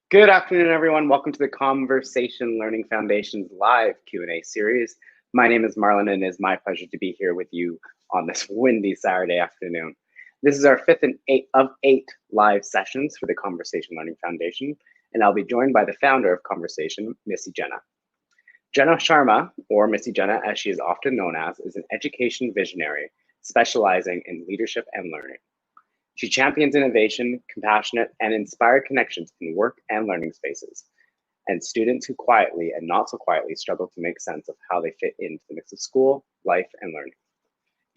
Good afternoon, everyone. Welcome to the Conversation Learning Foundation's live Q&A series. My name is Marlon, and it is my pleasure to be here with you on this windy Saturday afternoon. This is our fifth of eight live sessions for the Conversation Learning Foundation, and I'll be joined by the founder of Conversation, Missy Jena. Jena Sharma, or Missy Jena as she is often known as, is an education visionary specializing in leadership and learning. She champions innovation, compassionate, and inspired connections in work and learning spaces, and students who quietly and not so quietly struggle to make sense of how they fit into the mix of school, life, and learning.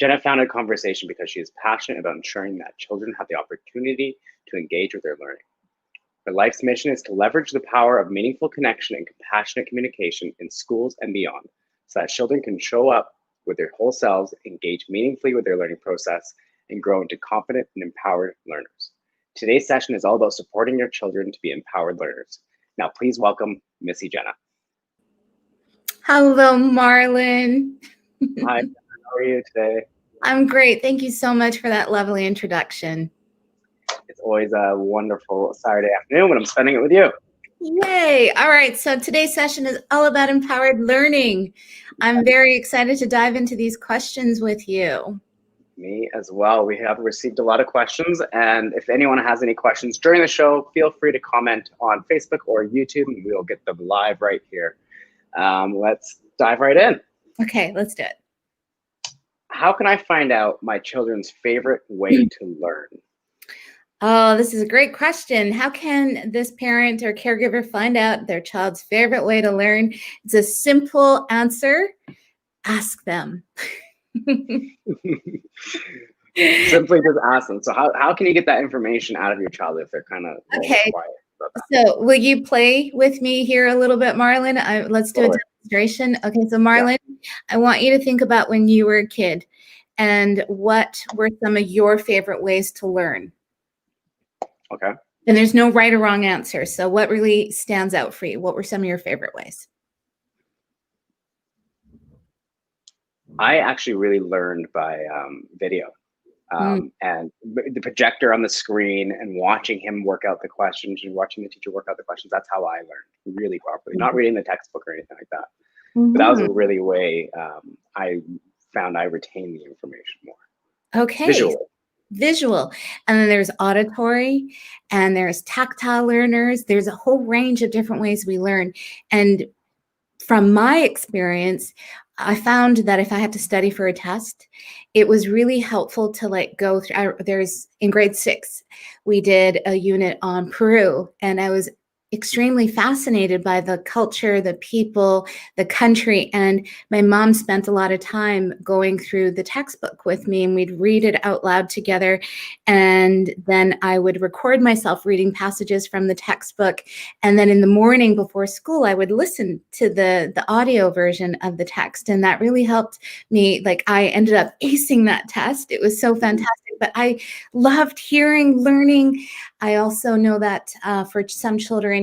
Jena founded Conversation because she is passionate about ensuring that children have the opportunity to engage with their learning. Her life's mission is to leverage the power of meaningful connection and compassionate communication in schools and beyond, so that children can show up with their whole selves, engage meaningfully with their learning process, and grow into confident and empowered learners. Today's session is all about supporting your children to be empowered learners. Now, please welcome Missy Jena. Hello, Marlon. Hi, how are you today? I'm great. Thank you so much for that lovely introduction. It's always a wonderful Saturday afternoon when I'm spending it with you. Yay. All right. So today's session is all about empowered learning. I'm very excited to dive into these questions with you. Me as well. We have received a lot of questions, and if anyone has any questions during the show, feel free to comment on Facebook or YouTube, and we'll get them live right here. Let's dive right in. Okay, let's do it. How can I find out my children's favorite way to learn? Oh, this is a great question. How can this parent or caregiver find out their child's favorite way to learn? It's a simple answer. Ask them. Simply just ask them. So how can you get that information out of your child if they're kind of okay quiet about that? So will you play with me here a little bit, Marlon? Let's do a demonstration. Okay, so Marlon, I want you to think about when you were a kid and what were some of your favorite ways to learn. Okay. And there's no right or wrong answer, so what really stands out for you? What were some of your favorite ways? I actually really learned by video, and the projector on the screen and watching him work out the questions and watching the teacher work out the questions. That's how I learned really properly, not reading the textbook or anything like that. But that was a really way I found I retained the information more. Okay. Visual. And then there's auditory and there's tactile learners. There's a whole range of different ways we learn. And from my experience, I found that if I had to study for a test, it was really helpful to go through. In grade 6, we did a unit on Peru, and I was extremely fascinated by the culture, the people, the country. And my mom spent a lot of time going through the textbook with me, and we'd read it out loud together. And then I would record myself reading passages from the textbook. And then in the morning before school, I would listen to the audio version of the text. And that really helped me. I ended up acing that test. It was so fantastic. But I loved learning. I also know that for some children,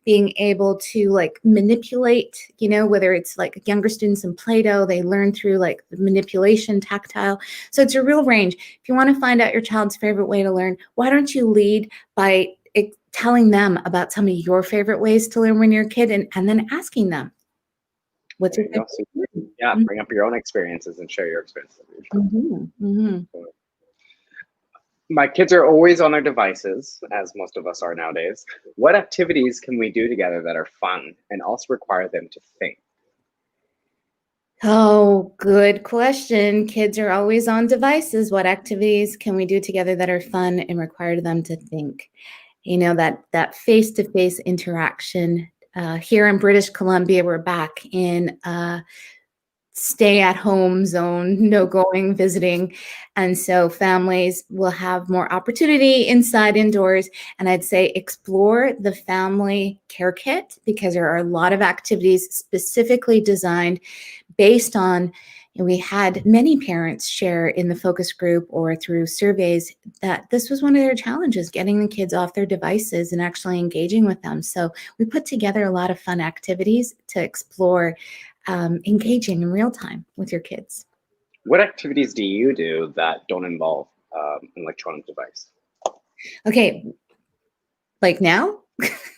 being able to manipulate, whether it's younger students in Play-Doh, they learn through the manipulation, tactile. So it's a real range. If you want to find out your child's favorite way to learn, why don't you lead by telling them about some of your favorite ways to learn when you're a kid, and then asking them, what's your favorite? Yeah, bring up your own experiences and share your experiences. My kids are always on their devices, as most of us are nowadays. What activities can we do together that are fun and also require them to think? Oh, good question. Kids are always on devices. What activities can we do together that are fun and require them to think? That face-to-face interaction. Here in British Columbia, we're back in stay-at-home zone, no going, visiting. And so families will have more opportunity inside, indoors. And I'd say explore the family care kit, because there are a lot of activities specifically designed based on, we had many parents share in the focus group or through surveys that this was one of their challenges, getting the kids off their devices and actually engaging with them. So we put together a lot of fun activities to explore engaging in real time with your kids. What activities do you do that don't involve an electronic device? Okay, like now?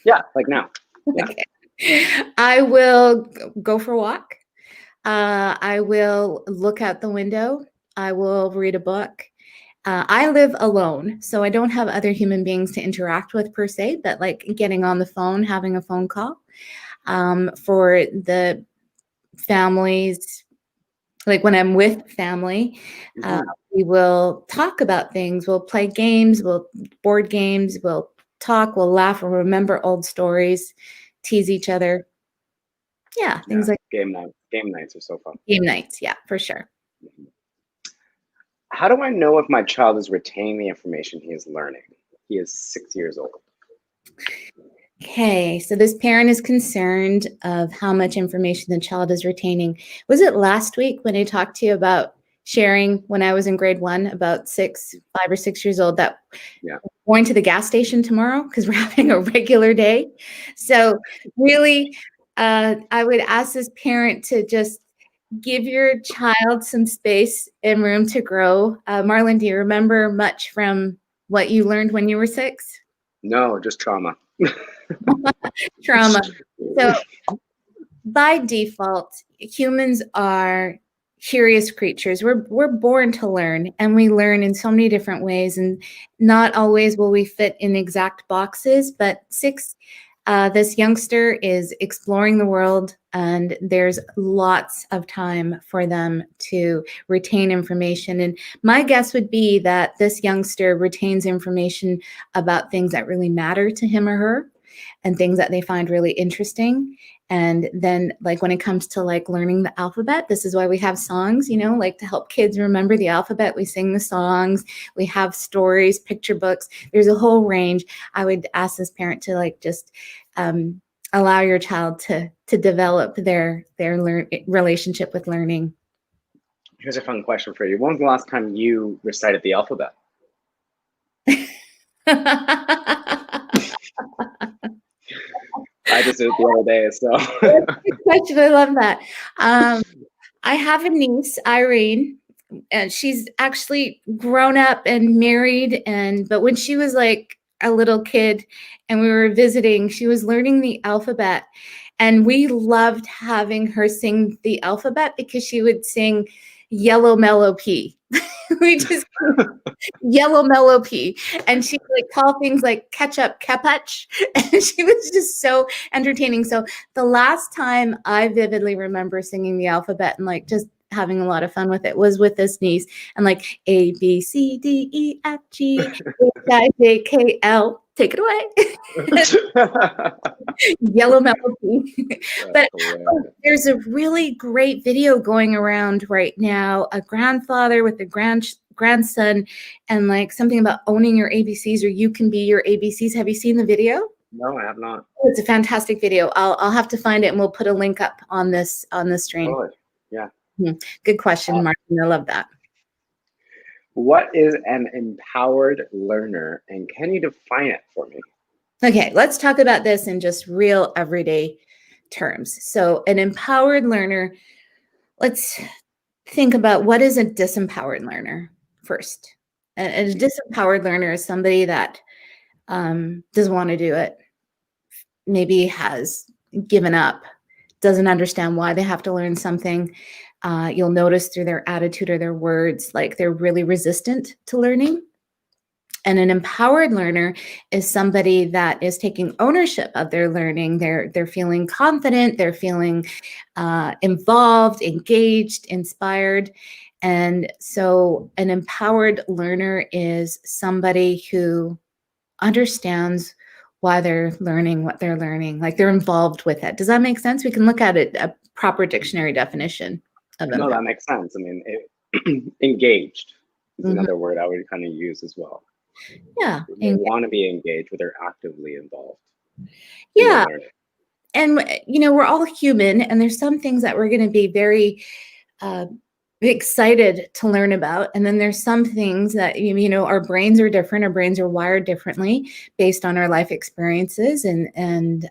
Yeah, like now. Yeah. Okay. I will go for a walk. I will look out the window. I will read a book. I live alone, so I don't have other human beings to interact with per se, but like getting on the phone, having a phone call. For the families, like when I'm with family, we will talk about things. We'll play games, we'll board games, we'll talk, we'll laugh, we'll remember old stories, tease each other. Yeah, things like game nights. Game nights are so fun. game nights. Yeah, for sure. How do I know if my child is retaining the information he is learning? He is 6 years old. Okay, so this parent is concerned of how much information the child is retaining. Was it last week when I talked to you about sharing when I was in grade 1, about 5 or 6 years old, that going to the gas station tomorrow because we're having a regular day? So really, I would ask this parent to just give your child some space and room to grow. Marlon, do you remember much from what you learned when you were 6? No, just trauma. Trauma. So by default, humans are curious creatures. We're born to learn, and we learn in so many different ways, and not always will we fit in exact boxes. But 6, this youngster is exploring the world, and there's lots of time for them to retain information. And my guess would be that this youngster retains information about things that really matter to him or her, and things that they find really interesting. And then like when it comes to like learning the alphabet, this is why we have songs, you know, like to help kids remember the alphabet. We sing the songs, we have stories, picture books. There's a whole range. I would ask this parent to like just allow your child to develop their relationship with learning. Here's a fun question for you. When was the last time you recited the alphabet? I just did it the other day, so. Good question. I love that. I have a niece, Irene, and she's actually grown up and married. But when she was like a little kid and we were visiting, she was learning the alphabet. And we loved having her sing the alphabet because she would sing Yellow Mellow Pea. We just Yellow Mellow Pea, and she would like call things like ketchup Kepach, and she was just so entertaining. So the last time I vividly remember singing the alphabet and like just having a lot of fun with it was with this niece, and like A B C D E F G H I J K L. Take it away. Yellow Mellow Pea. But there's a really great video going around right now, a grandfather with a grandson, and like something about owning your ABCs, or you can be your ABCs. Have you seen the video? No, I have not. Oh, it's a fantastic video. I'll have to find it, and we'll put a link up on this stream. Oh, yeah. Good question, Martin. I love that. What is an empowered learner, and can you define it for me? Okay, let's talk about this in just real everyday terms. So an empowered learner, let's think about what is a disempowered learner first. And a disempowered learner is somebody that doesn't want to do it, maybe has given up, doesn't understand why they have to learn something. You'll notice through their attitude or their words, like they're really resistant to learning. And an empowered learner is somebody that is taking ownership of their learning. They're feeling confident, they're feeling involved, engaged, inspired. And so an empowered learner is somebody who understands why they're learning what they're learning, like they're involved with it. Does that make sense? We can look at it, a proper dictionary definition of it. No, that makes sense. I mean, engaged is another word I would kind of use as well. Yeah. They want to be engaged, but they're actively involved. Yeah. And, you know, we're all human, and there's some things that we're going to be very excited to learn about. And then there's some things that, you know, our brains are different. Our brains are wired differently based on our life experiences. And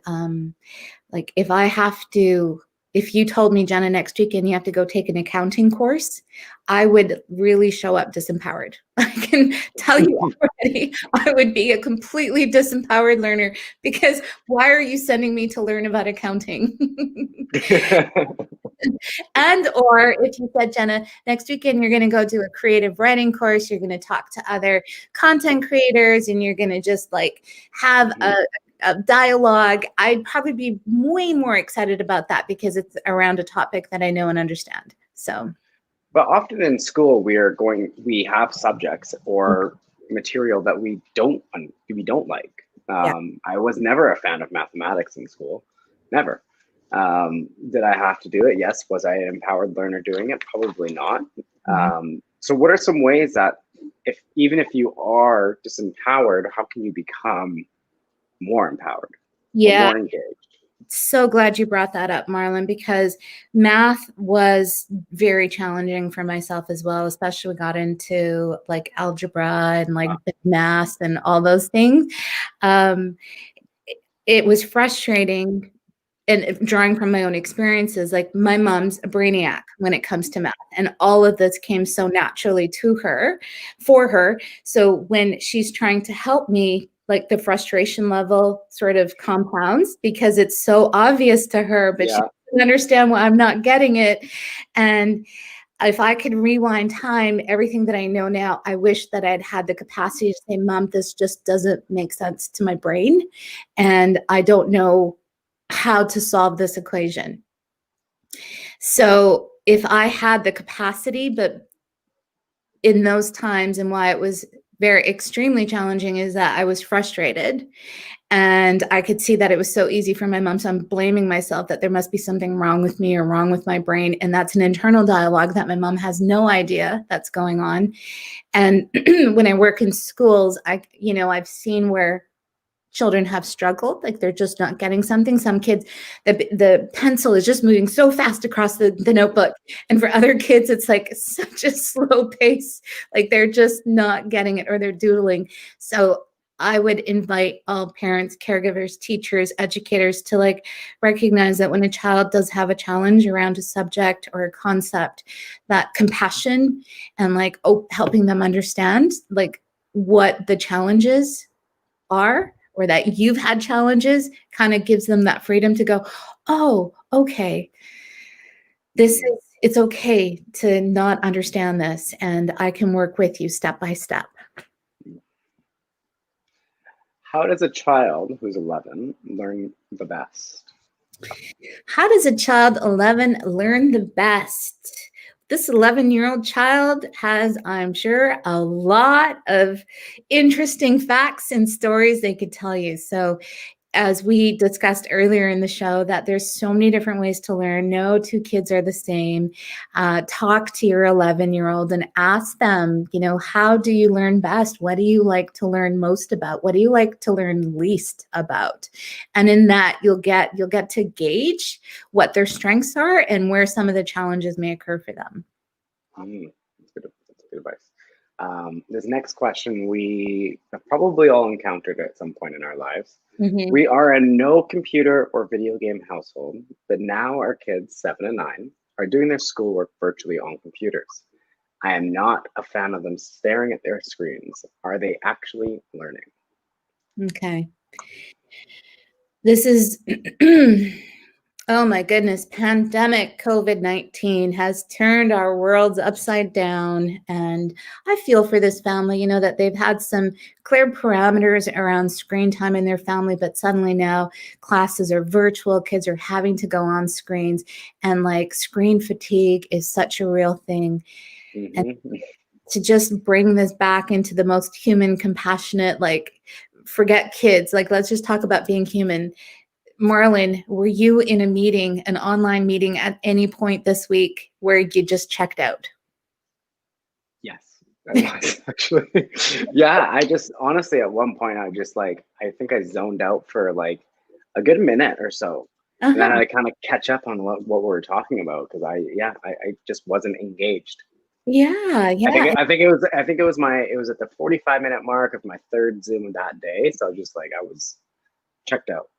like if I have to if you told me, Jenna, next weekend you have to go take an accounting course, I would really show up disempowered. I can tell you already, I would be a completely disempowered learner, because why are you sending me to learn about accounting? And or if you said, Jenna, next weekend you're going to go do a creative writing course, you're going to talk to other content creators, and you're going to just like have a dialogue, I'd probably be way more excited about that because it's around a topic that I know and understand. So, but often in school we have subjects or material that we don't like. I was never a fan of mathematics in school, never. Did I have to do it? Yes. Was I an empowered learner doing it? Probably not. So what are some ways that even if you are disempowered, how can you become more empowered, more engaged? So glad you brought that up, Marlon, because math was very challenging for myself as well, especially we got into like algebra and like math and all those things. It was frustrating. And drawing from my own experiences, like my mom's a brainiac when it comes to math, and all of this came so naturally to her, for her. So when she's trying to help me, like the frustration level sort of compounds because it's so obvious to her, but she doesn't understand why I'm not getting it. And if I could rewind time, everything that I know now, I wish that I'd had the capacity to say, Mom, this just doesn't make sense to my brain, and I don't know how to solve this equation. So if I had the capacity, but in those times, and why it was extremely challenging is that I was frustrated, and I could see that it was so easy for my mom. So I'm blaming myself that there must be something wrong with me or wrong with my brain. And that's an internal dialogue that my mom has no idea that's going on. And when I work in schools, I've seen where children have struggled, like they're just not getting something. Some kids, the pencil is just moving so fast across the notebook. And for other kids, it's like such a slow pace, like they're just not getting it, or they're doodling. So I would invite all parents, caregivers, teachers, educators to like recognize that when a child does have a challenge around a subject or a concept, that compassion and like helping them understand like what the challenges are, or that you've had challenges, kind of gives them that freedom to go, oh, okay, it's okay to not understand this, and I can work with you step by step. How does a child who's 11 learn the best? How does a child 11 learn the best? This 11-year-old child has, I'm sure, a lot of interesting facts and stories they could tell you. So as we discussed earlier in the show, that there's so many different ways to learn. No two kids are the same. Talk to your 11-year-old and ask them, how do you learn best? What do you like to learn most about? What do you like to learn least about? And in that, you'll get to gauge what their strengths are and where some of the challenges may occur for them. That's good advice. This next question we have probably all encountered at some point in our lives. We are a no computer or video game household, but now our kids 7 and 9 are doing their schoolwork virtually on computers. I am not a fan of them staring at their screens. Are they actually learning? Okay. This is oh my goodness, pandemic COVID-19 has turned our worlds upside down. And I feel for this family, that they've had some clear parameters around screen time in their family, but suddenly now classes are virtual, kids are having to go on screens, and like screen fatigue is such a real thing. And to just bring this back into the most human, compassionate, like forget kids, like let's just talk about being human. Marlon, were you in a meeting, an online meeting at any point this week where you just checked out? Yes, I was actually. Yeah, I just honestly at one point I just I think I zoned out for like a good minute or so. And then I kind of catch up on what we were talking about because I just wasn't engaged. Yeah. I think it was at the 45-minute mark of my third Zoom that day. So just I was checked out.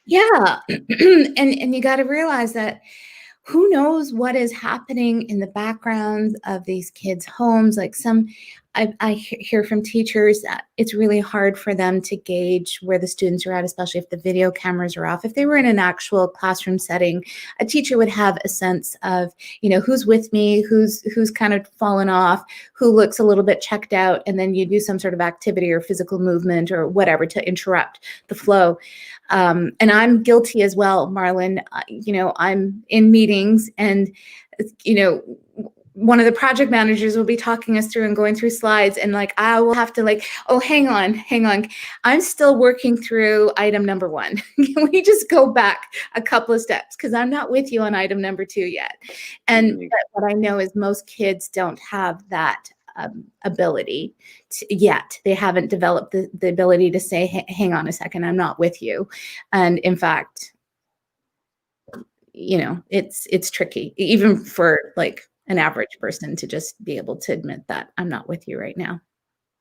Yeah. And you got to realize that who knows what is happening in the backgrounds of these kids' homes. Like I hear from teachers that it's really hard for them to gauge where the students are at, especially if the video cameras are off. If they were in an actual classroom setting, a teacher would have a sense of, who's with me, who's kind of fallen off, who looks a little bit checked out, and then you do some sort of activity or physical movement or whatever to interrupt the flow. And I'm guilty as well, Marlon. I'm in meetings and, one of the project managers will be talking us through and going through slides, and like, I will have to oh, hang on. I'm still working through item number 1. Can we just go back a couple of steps? Because I'm not with you on item number 2 yet. And what I know is most kids don't have that ability yet. They haven't developed the ability to say, hang on a second, I'm not with you. And in fact, it's tricky, even for an average person to just be able to admit that I'm not with you right now.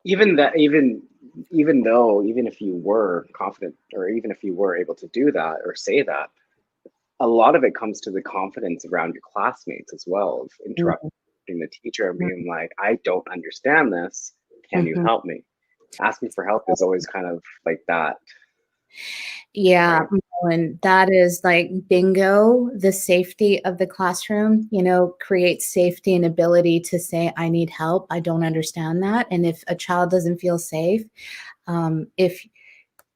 Even if you were confident, or even if you were able to do that or say that, a lot of it comes to the confidence around your classmates as well, of interrupting the teacher and being like, I don't understand this. Can you help me? Asking for help is always kind of like that. Yeah. Right? And that is like bingo, the safety of the classroom, creates safety and ability to say, I need help. I don't understand that. And if a child doesn't feel safe, if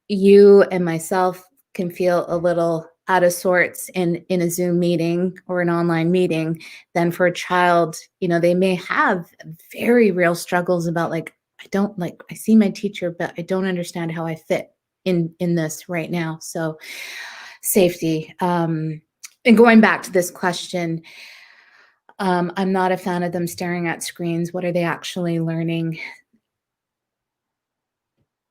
you and myself can feel a little out of sorts in a Zoom meeting or an online meeting, then for a child, they may have very real struggles about I see my teacher, but I don't understand how I fit in this right now. So safety. And going back to this question, I'm not a fan of them staring at screens. What are they actually learning?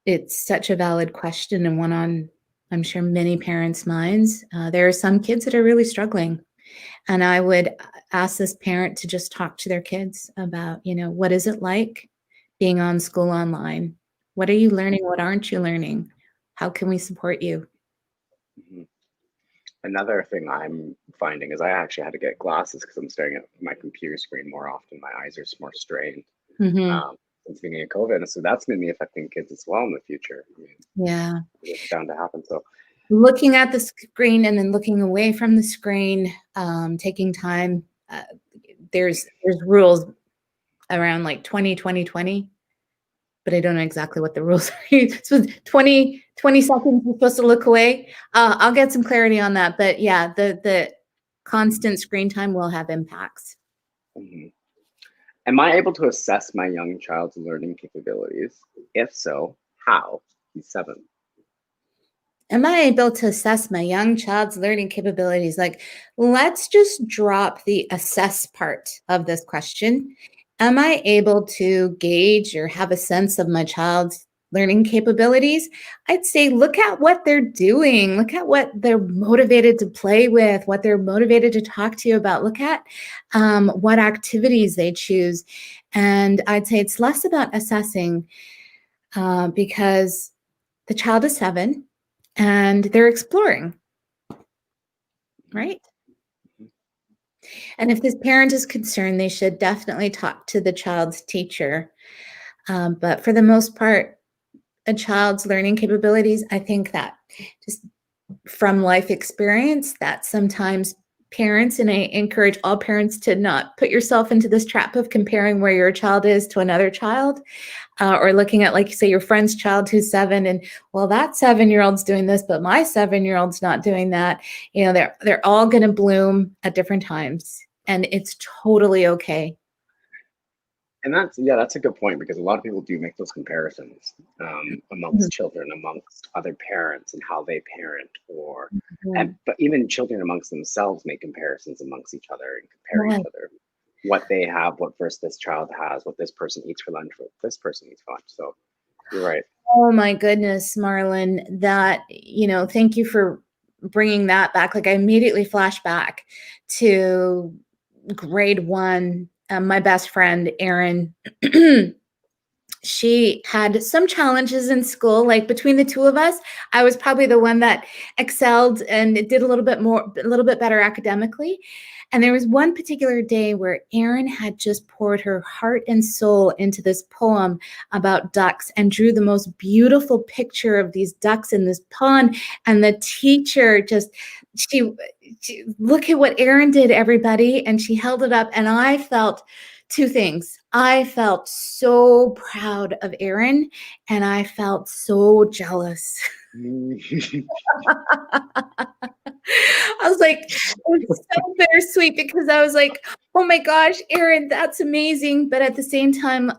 It's such a valid question, and one on, I'm sure, many parents' minds. There are some kids that are really struggling. And I would ask this parent to just talk to their kids about, what is it like being on school online? What are you learning? What aren't you learning? How can we support you? Another thing I'm finding is I actually had to get glasses because I'm staring at my computer screen more often. My eyes are more strained since the beginning of COVID. And so that's going to be affecting kids as well in the future. Yeah. It's bound to happen. So looking at the screen and then looking away from the screen, taking time. There's rules around 20, but I don't know exactly what the rules are. So 20 seconds you're supposed to look away. I'll get some clarity on that. But yeah, the constant screen time will have impacts. Am I able to assess my young child's learning capabilities? If so, how? He's 7. Am I able to assess my young child's learning capabilities? Let's just drop the assess part of this question. Am I able to gauge or have a sense of my child's learning capabilities? I'd say look at what they're doing. Look at what they're motivated to play with, what they're motivated to talk to you about. Look at what activities they choose. And I'd say it's less about assessing because the child is 7. And they're exploring, right? And if this parent is concerned, they should definitely talk to the child's teacher. But for the most part, a child's learning capabilities, I think that just from life experience, that sometimes parents, and I encourage all parents to not put yourself into this trap of comparing where your child is to another child, or looking at, say, your friend's child who's 7, and well, that 7-year-old's doing this, but my 7-year-old's not doing that. They're all going to bloom at different times, and it's totally okay. And that's a good point, because a lot of people do make those comparisons amongst children, amongst other parents, and how they parent, but even children amongst themselves make comparisons amongst each other and compare each other, what they have, what first this child has, what this person eats for lunch, what this person eats for lunch. So you're right. Oh my goodness, Marlon, that, thank you for bringing that back. I immediately flash back to grade 1. My best friend, Erin, she had some challenges in school. Like between the two of us, I was probably the one that excelled and did a little bit better academically. And there was one particular day where Erin had just poured her heart and soul into this poem about ducks and drew the most beautiful picture of these ducks in this pond. And the teacher she look at what Erin did, everybody. And she held it up, and I felt two things. I felt so proud of Erin, and I felt so jealous. I was like, it was so bittersweet because I was like, oh my gosh, Erin, that's amazing. But at the same time,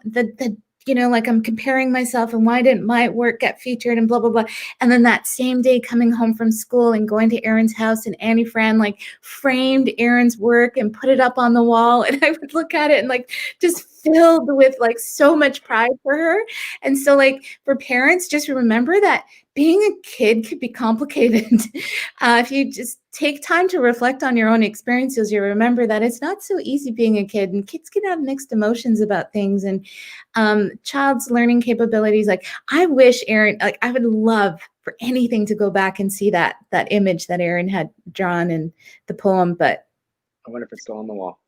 like I'm comparing myself and why didn't my work get featured and blah, blah, blah. And then that same day coming home from school and going to Erin's house, and Annie Fran like framed Erin's work and put it up on the wall. And I would look at it and like just filled with like so much pride for her. And so like for parents, just remember that being a kid could be complicated. If you just take time to reflect on your own experiences, you remember that it's not so easy being a kid, and kids can have mixed emotions about things, and child's learning capabilities. Like I wish Erin, like I would love for anything to go back and see that image that Erin had drawn in the poem, but I wonder if it's still on the wall.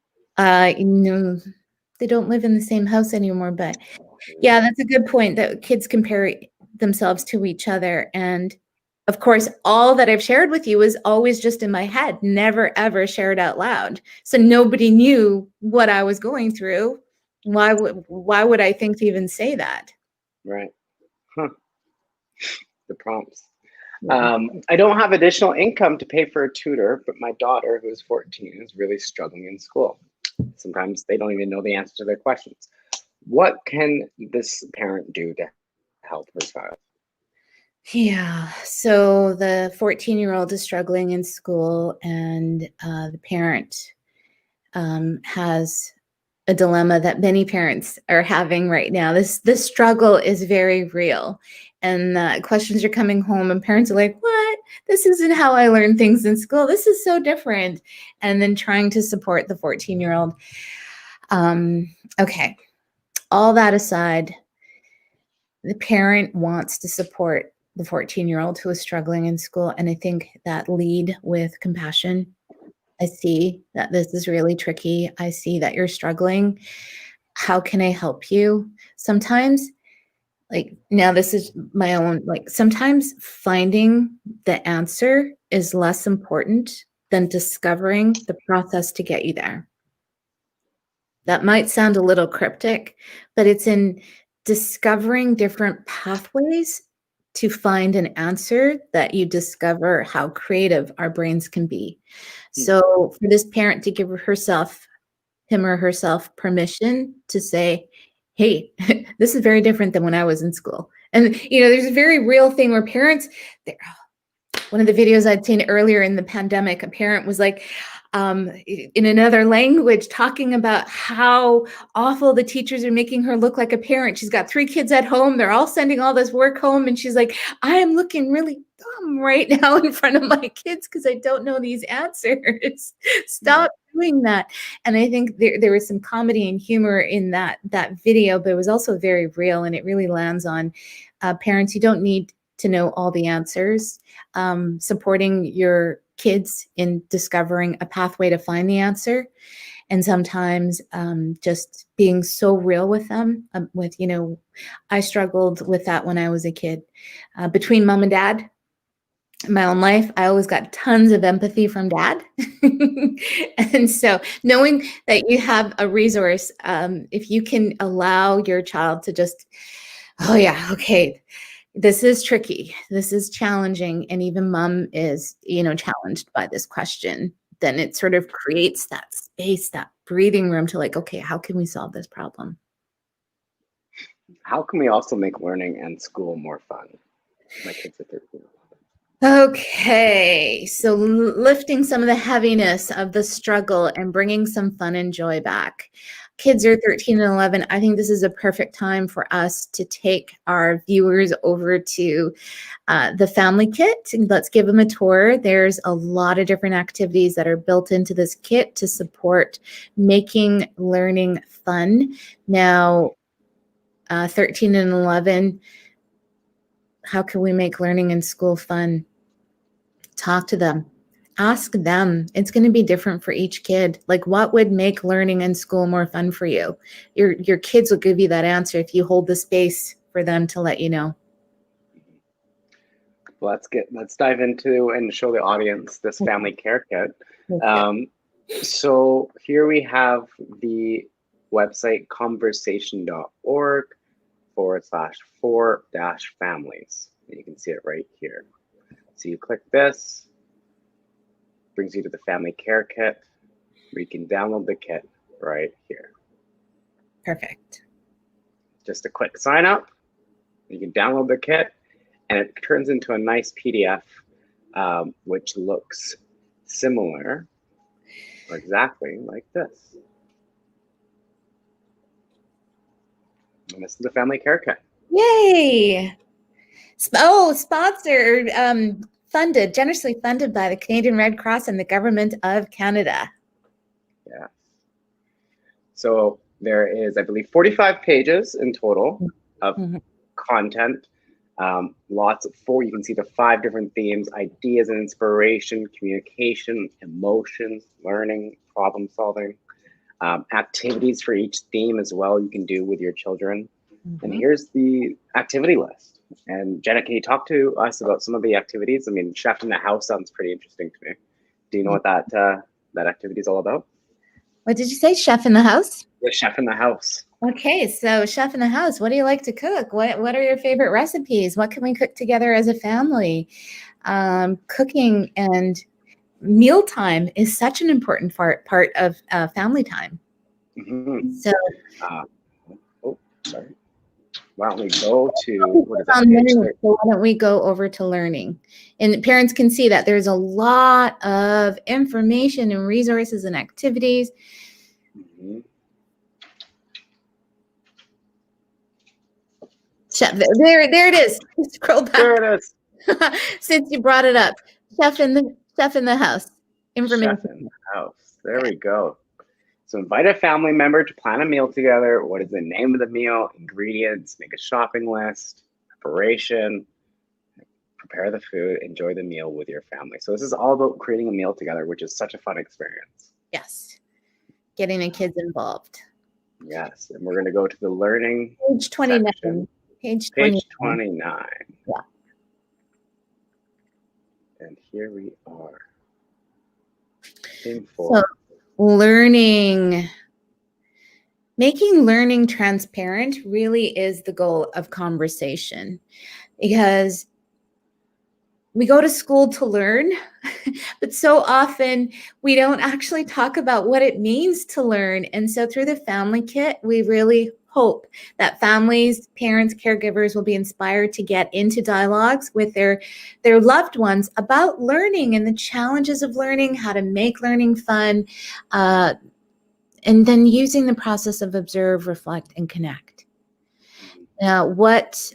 They don't live in the same house anymore, but yeah, that's a good point that kids compare themselves to each other. And of course, all that I've shared with you is always just in my head, never ever shared out loud. So nobody knew what I was going through. Why would I think to even say that? Right. Huh. The prompts. I don't have additional income to pay for a tutor, but my daughter, who is 14, is really struggling in school. Sometimes they don't even know the answer to their questions. What can this parent do to help her child? Yeah, so the 14-year-old is struggling in school, and the parent has a dilemma that many parents are having right now. This struggle is very real, and questions are coming home, and parents are like, "What? This isn't how I learn things in school. This is so different." And then trying to support the 14-year-old. Okay, all that aside, the parent wants to support the 14-year-old who is struggling in school, and I think that lead with compassion. I see that this is really tricky. I see that you're struggling. How can I help you? Sometimes, like now this is my own, like sometimes finding the answer is less important than discovering the process to get you there. That might sound a little cryptic, but it's in discovering different pathways to find an answer that you discover how creative our brains can be. So for this parent to give him or herself permission to say, hey, this is very different than when I was in school. And, there's a very real thing where parents, one of the videos I'd seen earlier in the pandemic, a parent was like, in another language, talking about how awful the teachers are making her look like a parent. She's got 3 kids at home. They're all sending all this work home. And she's like, I am looking really dumb right now in front of my kids because I don't know these answers. Stop doing that. And I think there was some comedy and humor in that video, but it was also very real. And it really lands on parents. You don't need to know all the answers. Supporting your kids in discovering a pathway to find the answer, and sometimes just being so real with them. I struggled with that when I was a kid. Between mom and dad, in my own life, I always got tons of empathy from dad. And so knowing that you have a resource, if you can allow your child to just, oh yeah, okay, this is tricky. This is challenging. And even mom is, challenged by this question. Then it sort of creates that space, that breathing room to like, okay, how can we solve this problem? How can we also make learning and school more fun? My kids are 13. Okay, so lifting some of the heaviness of the struggle and bringing some fun and joy back. Kids are 13 and 11. I think this is a perfect time for us to take our viewers over to the Family Kit. Let's give them a tour. There's a lot of different activities that are built into this kit to support making learning fun. Now, 13 and 11, how can we make learning in school fun? Talk to them. Ask them. It's going to be different for each kid. Like, what would make learning in school more fun for you? Your kids will give you that answer if you hold the space for them to let you know. Well, let's dive into and show the audience this family care kit. So here we have the website calmversation.org/4-families. You can see it right here. So you click this, brings you to the family care kit, where you can download the kit right here. Perfect. Just a quick sign up. You can download the kit, and it turns into a nice PDF, which looks similar or exactly like this. And this is the family care kit. Yay! Oh, sponsored, funded, generously funded by the Canadian Red Cross and the Government of Canada. Yeah. So there is, I believe, 45 pages in total of content. Lots of you can see the 5 different themes: ideas and inspiration, communication, emotions, learning, problem solving, activities for each theme as well you can do with your children. And here's the activity list. And Jenna, can you talk to us about some of the activities? I mean, Chef in the House sounds pretty interesting to me. Do you know what that activity is all about? What did you say? Chef in the House? The Chef in the House. Okay, so Chef in the House, what do you like to cook? What are your favorite recipes? What can we cook together as a family? Cooking and mealtime is such an important part of family time. So, sorry. Why don't we go to why don't we go over to learning? And parents can see that there's a lot of information and resources and activities. Chef, there it is. Scroll back. There it is. Since you brought it up, Chef in the House. Information. Chef in the House. There we go. So invite a family member to plan a meal together. What is the name of the meal? Ingredients. Make a shopping list. Preparation. Prepare the food. Enjoy the meal with your family. So this is all about creating a meal together, which is such a fun experience. Yes. Getting the kids involved. Yes. And we're going to go to the learning page 29. section. Page 29. Yeah. And here we are. So learning, making learning transparent really is the goal of conversation, because we go to school to learn, but so often we don't actually talk about what it means to learn. And so through the family kit, we really hope that families, parents, caregivers will be inspired to get into dialogues with their loved ones about learning and the challenges of learning, how to make learning fun, and then using the process of observe, reflect, and connect. Now, let's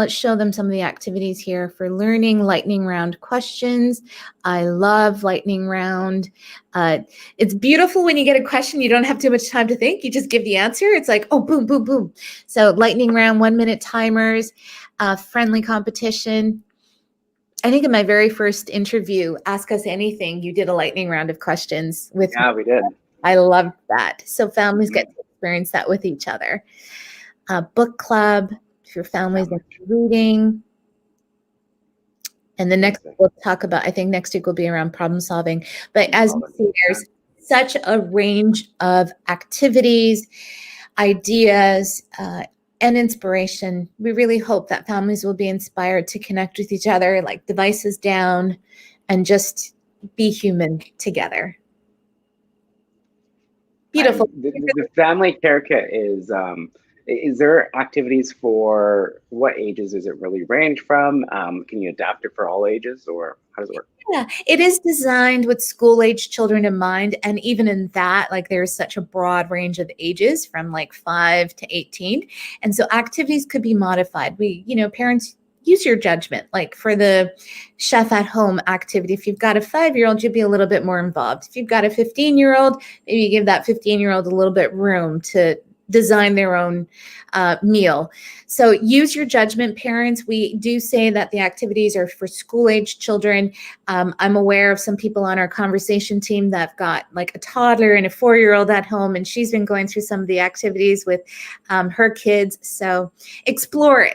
show them some of the activities here for learning. Lightning round questions. I love lightning round. It's beautiful when you get a question, you don't have too much time to think. You just give the answer. It's like, oh, boom, boom, boom. So lightning round, 1-minute timers, friendly competition. I think in my very first interview, Ask Us Anything, you did a lightning round of questions with me. Yeah, we did. I loved that. So families get to experience that with each other. Book club, if your family's into reading. And the next we'll talk about, I think next week will be around problem solving. But as you see, there's such a range of activities, ideas, and inspiration. We really hope that families will be inspired to connect with each other, like devices down, and just be human together. Beautiful. The family care kit is there activities for what ages does it really range from? Can you adapt it for all ages, or how does it work? Yeah, it is designed with school-age children in mind. And even in that, like there's such a broad range of ages from like 5 to 18. And so activities could be modified. Parents, use your judgment. Like for the chef at home activity, if you've got a 5-year-old, you'd be a little bit more involved. If you've got a 15-year-old, maybe you give that 15-year-old a little bit room to design their own meal. So use your judgment, parents. We do say that the activities are for school-age children. I'm aware of some people on our conversation team that have got like a toddler and a 4-year-old at home, and she's been going through some of the activities with her kids. So explore it.